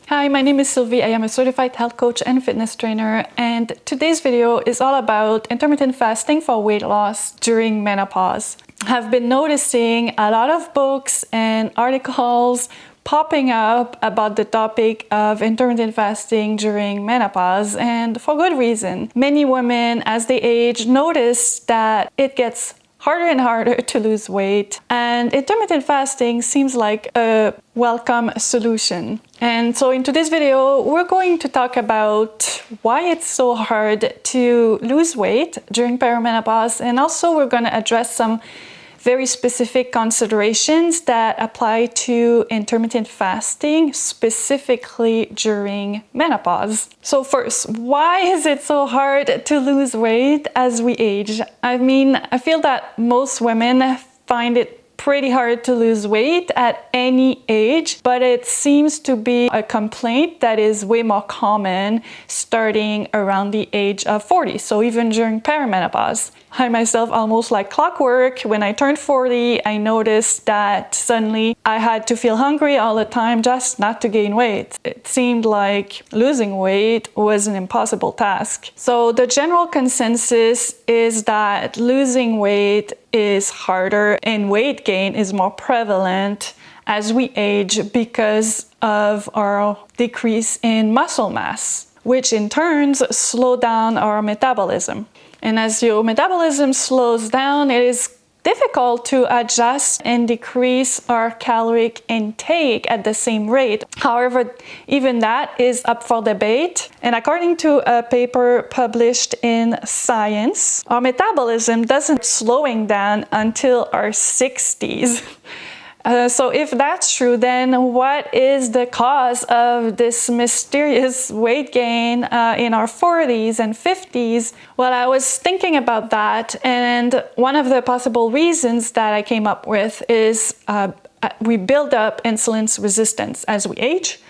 Hi, my name is Sylvie. I am a certified health coach and fitness trainer, and today's video is all about intermittent fasting for weight loss during menopause. I've been noticing a lot of books and articles popping up about the topic of intermittent fasting during menopause, and for good reason. Many women, as they age, notice that it gets harder and harder to lose weight, and intermittent fasting seems like a welcome solution. And so in today's video, we're going to talk about why it's so hard to lose weight during perimenopause, and also we're going to address some very specific considerations that apply to intermittent fasting, specifically during menopause. So first, why is it so hard to lose weight as we age? I feel that most women find it pretty hard to lose weight at any age, but it seems to be a complaint that is way more common starting around the age of 40, so even during perimenopause. I myself, almost like clockwork, when I turned 40, I noticed that suddenly I had to feel hungry all the time just not to gain weight. It seemed like losing weight was an impossible task. So the general consensus is that losing weight is harder and weight gain is more prevalent as we age because of our decrease in muscle mass, which in turn slow down our metabolism. And as your metabolism slows down, it is difficult to adjust and decrease our caloric intake at the same rate. However, even that is up for debate. And according to a paper published in Science, our metabolism doesn't slowing down until our 60s. So if that's true, then what is the cause of this mysterious weight gain in our 40s and 50s? Well, I was thinking about that, and one of the possible reasons that I came up with is we build up insulin resistance as we age.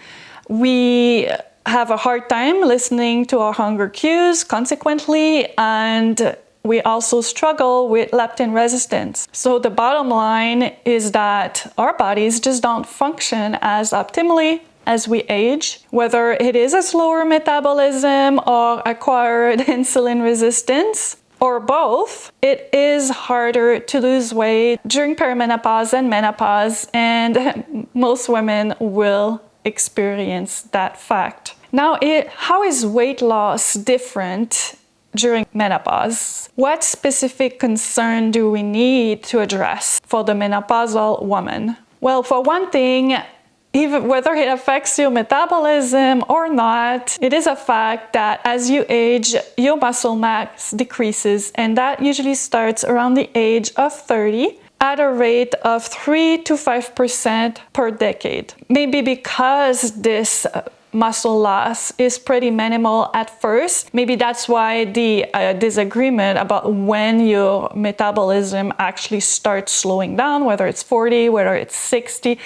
We have a hard time listening to our hunger cues, consequently, and we also struggle with leptin resistance. So the bottom line is that our bodies just don't function as optimally as we age. Whether it is a slower metabolism or acquired insulin resistance, or both, it is harder to lose weight during perimenopause and menopause, and most women will experience that fact. Now, how is weight loss different during menopause? What specific concern do we need to address for the menopausal woman? Well, for one thing, even whether it affects your metabolism or not, it is a fact that as you age, your muscle mass decreases, and that usually starts around the age of 30 at a rate of 3 to 5% per decade. Maybe because this muscle loss is pretty minimal at first. Maybe that's why the disagreement about when your metabolism actually starts slowing down, whether it's 40, whether it's 60,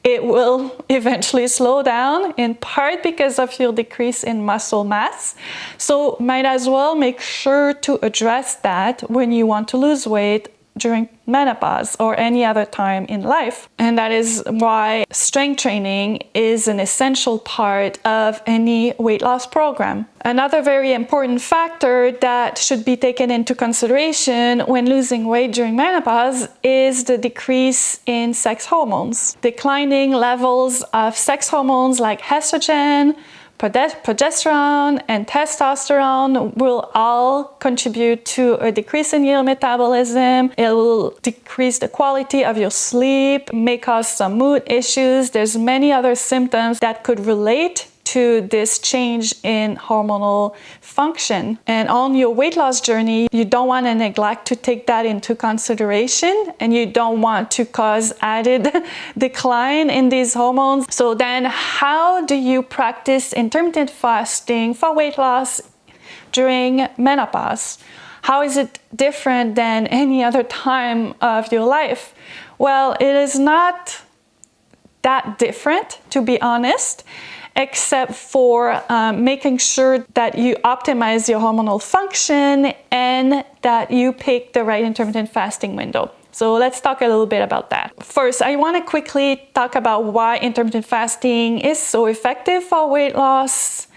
it will eventually slow down, in part because of your decrease in muscle mass. So might as well make sure to address that when you want to lose weight during menopause or any other time in life. And that is why strength training is an essential part of any weight loss program. Another very important factor that should be taken into consideration when losing weight during menopause is the decrease in sex hormones. Declining levels of sex hormones like estrogen, progesterone, and testosterone will all contribute to a decrease in your metabolism. It will decrease the quality of your sleep, may cause some mood issues. There's many other symptoms that could relate to this change in hormonal function. And on your weight loss journey, you don't want to neglect to take that into consideration, and you don't want to cause added decline in these hormones. So then how do you practice intermittent fasting for weight loss during menopause? How is it different than any other time of your life? Well, it is not that different, to be honest, except for making sure that you optimize your hormonal function and that you pick the right intermittent fasting window. So let's talk a little bit about that. First, I want to quickly talk about why intermittent fasting is so effective for weight loss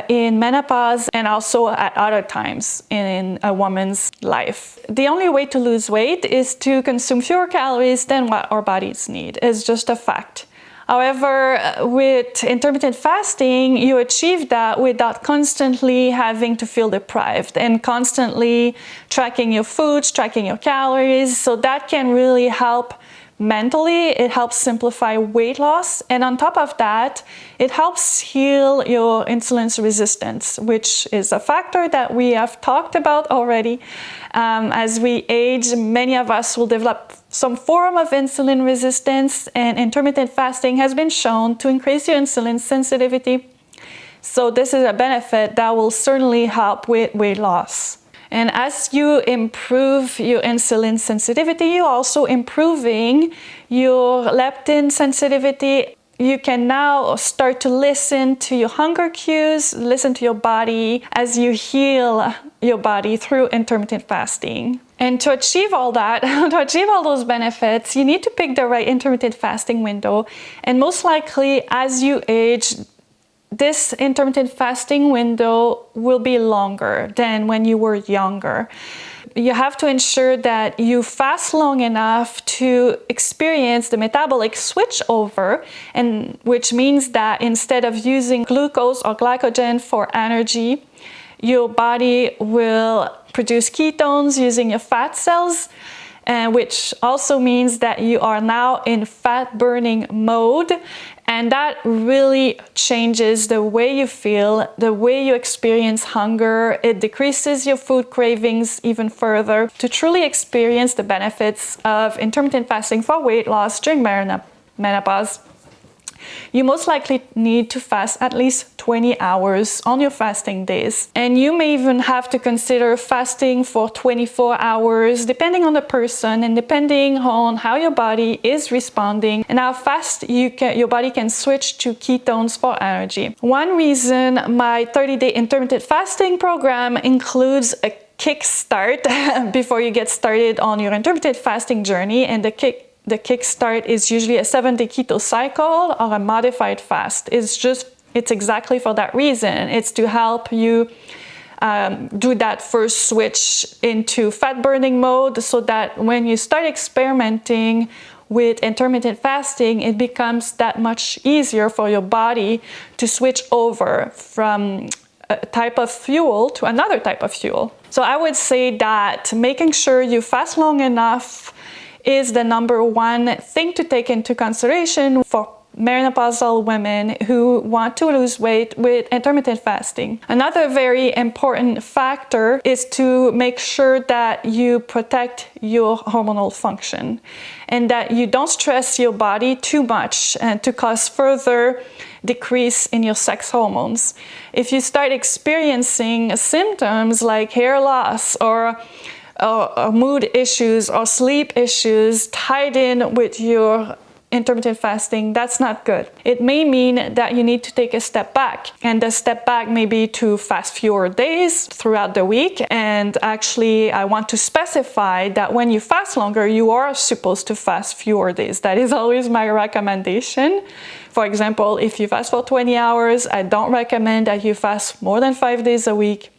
in menopause and also at other times in a woman's life. The only way to lose weight is to consume fewer calories than what our bodies need. It's just a fact. However, with intermittent fasting, you achieve that without constantly having to feel deprived and constantly tracking your foods, tracking your calories. So that can really help mentally. It helps simplify weight loss. And on top of that, it helps heal your insulin resistance, which is a factor that we have talked about already. As we age, many of us will develop some form of insulin resistance, and intermittent fasting has been shown to increase your insulin sensitivity. So this is a benefit that will certainly help with weight loss. And as you improve your insulin sensitivity, you're also improving your leptin sensitivity. You can now start to listen to your hunger cues, listen to your body as you heal your body through intermittent fasting. And to achieve all that, to achieve all those benefits, you need to pick the right intermittent fasting window. And most likely, as you age, this intermittent fasting window will be longer than when you were younger. You have to ensure that you fast long enough to experience the metabolic switchover, and which means that instead of using glucose or glycogen for energy, your body will produce ketones using your fat cells, which also means that you are now in fat burning mode. And that really changes the way you feel, the way you experience hunger. It decreases your food cravings even further. To truly experience the benefits of intermittent fasting for weight loss during menopause, you most likely need to fast at least 20 hours on your fasting days. And you may even have to consider fasting for 24 hours, depending on the person and depending on how your body is responding and how fast your body can switch to ketones for energy. One reason my 30-day intermittent fasting program includes a Kickstart before you get started on your intermittent fasting journey, and the Kickstart is usually a 7-day keto cycle or a modified fast. It's exactly for that reason. It's to help you do that first switch into fat burning mode, so that when you start experimenting with intermittent fasting, it becomes that much easier for your body to switch over from a type of fuel to another type of fuel. So I would say that making sure you fast long enough is the number one thing to take into consideration for menopausal women who want to lose weight with intermittent fasting. Another very important factor is to make sure that you protect your hormonal function and that you don't stress your body too much and to cause further decrease in your sex hormones. If you start experiencing symptoms like hair loss or mood issues or sleep issues tied in with your intermittent fasting, that's not good. It may mean that you need to take a step back, and the step back may be to fast fewer days throughout the week. And actually, I want to specify that when you fast longer, you are supposed to fast fewer days. That is always my recommendation. For example, if you fast for 20 hours, I don't recommend that you fast more than 5 days a week.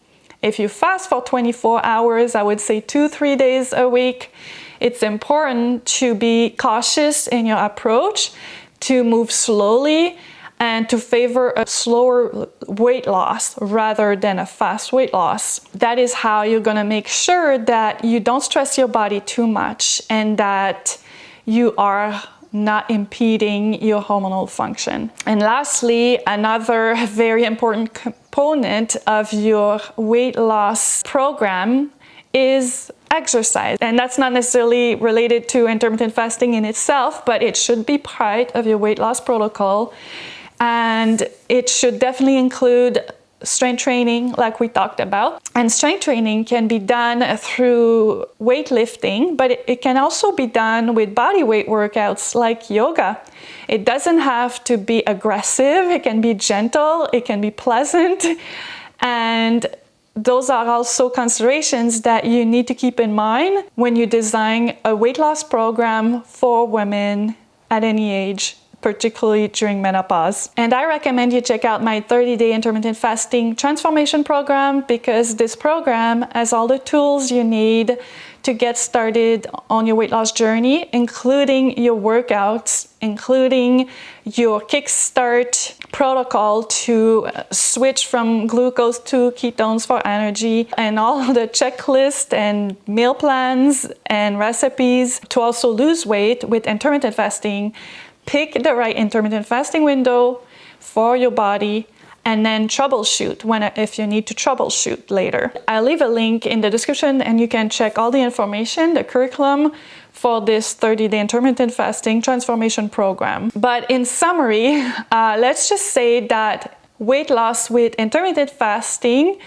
If you fast for 24 hours, I would say 2-3 days a week. It's important to be cautious in your approach, to move slowly, and to favor a slower weight loss rather than a fast weight loss. That is how you're gonna make sure that you don't stress your body too much and that you are not impeding your hormonal function. And lastly, another very important component of your weight loss program is exercise. And that's not necessarily related to intermittent fasting in itself, but it should be part of your weight loss protocol. And it should definitely include strength training, like we talked about. And strength training can be done through weightlifting, but it can also be done with body weight workouts like yoga. It doesn't have to be aggressive. It can be gentle. It can be pleasant. And those are also considerations that you need to keep in mind when you design a weight loss program for women at any age, particularly during menopause. And I recommend you check out my 30-day intermittent fasting transformation program, because this program has all the tools you need to get started on your weight loss journey, including your workouts, including your Kickstart protocol to switch from glucose to ketones for energy, and all the checklists and meal plans and recipes to also lose weight with intermittent fasting. Pick the right intermittent fasting window for your body, and then troubleshoot if you need to troubleshoot later. I'll leave a link in the description and you can check all the information, the curriculum for this 30-day intermittent fasting transformation program. But in summary, let's just say that weight loss with intermittent fasting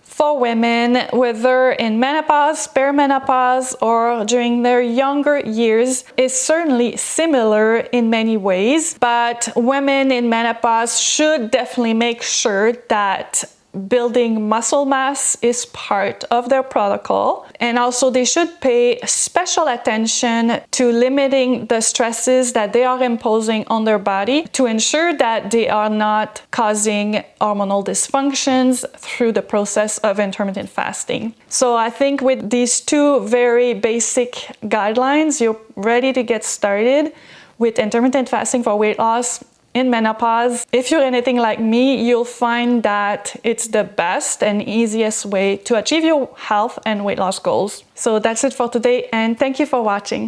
for women, whether in menopause, perimenopause, or during their younger years, is certainly similar in many ways. But women in menopause should definitely make sure that building muscle mass is part of their protocol. And also they should pay special attention to limiting the stresses that they are imposing on their body to ensure that they are not causing hormonal dysfunctions through the process of intermittent fasting. So I think with these two very basic guidelines, you're ready to get started with intermittent fasting for weight loss in menopause. If you're anything like me, you'll find that it's the best and easiest way to achieve your health and weight loss goals. So that's it for today, and thank you for watching.